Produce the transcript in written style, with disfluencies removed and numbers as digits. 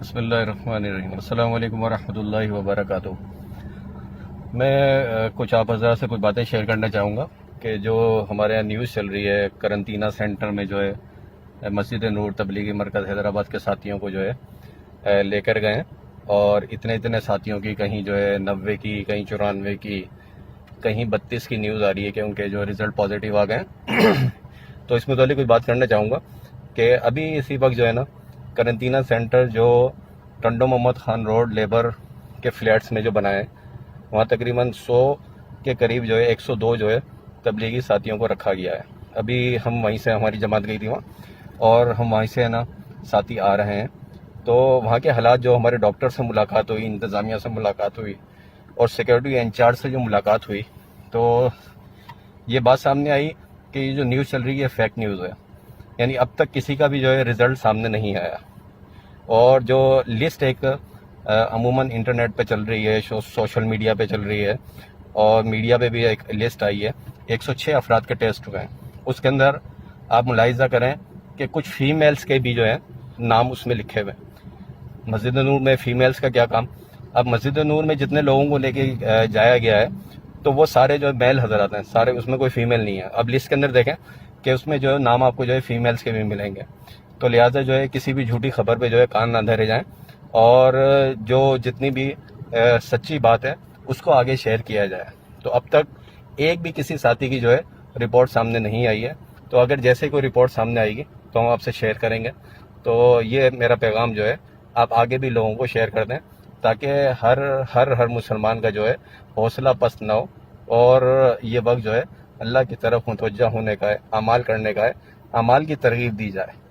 بسم اللہ الرحمن الرحیم۔ السلام علیکم ورحمۃ اللہ وبرکاتہ۔ میں کچھ آپ حضرات سے کچھ باتیں شیئر کرنا چاہوں گا کہ جو ہمارے یہاں نیوز چل رہی ہے قرنطینہ سینٹر میں جو ہے مسجد نور تبلیغی مرکز حیدرآباد کے ساتھیوں کو جو ہے لے کر گئے، اور اتنے ساتھیوں کی کہیں جو ہے 90 کی، کہیں 94 کی، کہیں 32 کی نیوز آ رہی ہے کہ ان کے جو رزلٹ پازیٹیو آ گئے ہیں۔ تو اس متعلق کچھ بات کرنا چاہوں گا کہ ابھی اسی وقت جو ہے نا قرنطینہ سینٹر جو ٹنڈو محمد خان روڈ لیبر کے فلیٹس میں جو بنائے، وہاں تقریباً 100 کے قریب جو ہے 102 جو ہے تبلیغی ساتھیوں کو رکھا گیا ہے۔ ابھی ہم وہیں سے، ہماری جماعت گئی تھی وہاں، اور ہم وہیں سے نا ساتھی آ رہے ہیں۔ تو وہاں کے حالات، جو ہمارے ڈاکٹر سے ملاقات ہوئی، انتظامیہ سے ملاقات ہوئی، اور سیکورٹی انچارج سے جو ملاقات ہوئی، تو یہ بات سامنے آئی کہ یہ جو نیوز چل رہی ہے فیک نیوز ہے، یعنی اب تک کسی کا بھی جو ہے رزلٹ سامنے نہیں آیا۔ اور جو لسٹ ایک عموماً انٹرنیٹ پہ چل رہی ہے، سوشل میڈیا پہ چل رہی ہے، اور میڈیا پہ بھی ایک لسٹ آئی ہے، 106 افراد کے ٹیسٹ ہوئے ہیں۔ اس کے اندر آپ ملاحظہ کریں کہ کچھ فیمیلز کے بھی جو ہے نام اس میں لکھے ہوئے ہیں۔ مسجد نور میں فیمیلز کا کیا کام؟ اب مسجد نور میں جتنے لوگوں کو لے کے جایا گیا ہے تو وہ سارے جو ہے میل حضرات ہیں، سارے، اس میں کوئی فیمیل نہیں ہے۔ اب لسٹ کے اندر دیکھیں کہ اس میں جو ہے نام آپ کو جو ہے فیمیلز کے بھی ملیں گے۔ تو لہٰذا جو ہے کسی بھی جھوٹی خبر پہ جو ہے کان نہ دھرے جائیں، اور جو جتنی بھی سچی بات ہے اس کو آگے شیئر کیا جائے۔ تو اب تک ایک بھی کسی ساتھی کی جو ہے رپورٹ سامنے نہیں آئی ہے، تو اگر جیسے کوئی رپورٹ سامنے آئے گی تو ہم آپ سے شیئر کریں گے۔ تو یہ میرا پیغام جو ہے آپ آگے بھی لوگوں کو شیئر کر دیں، تاکہ ہر مسلمان کا جو ہے حوصلہ پست نہ ہو، اور یہ وقت جو ہے اللہ کی طرف متوجہ ہونے کا ہے، اعمال کرنے کا ہے، اعمال کی ترغیب دی جائے۔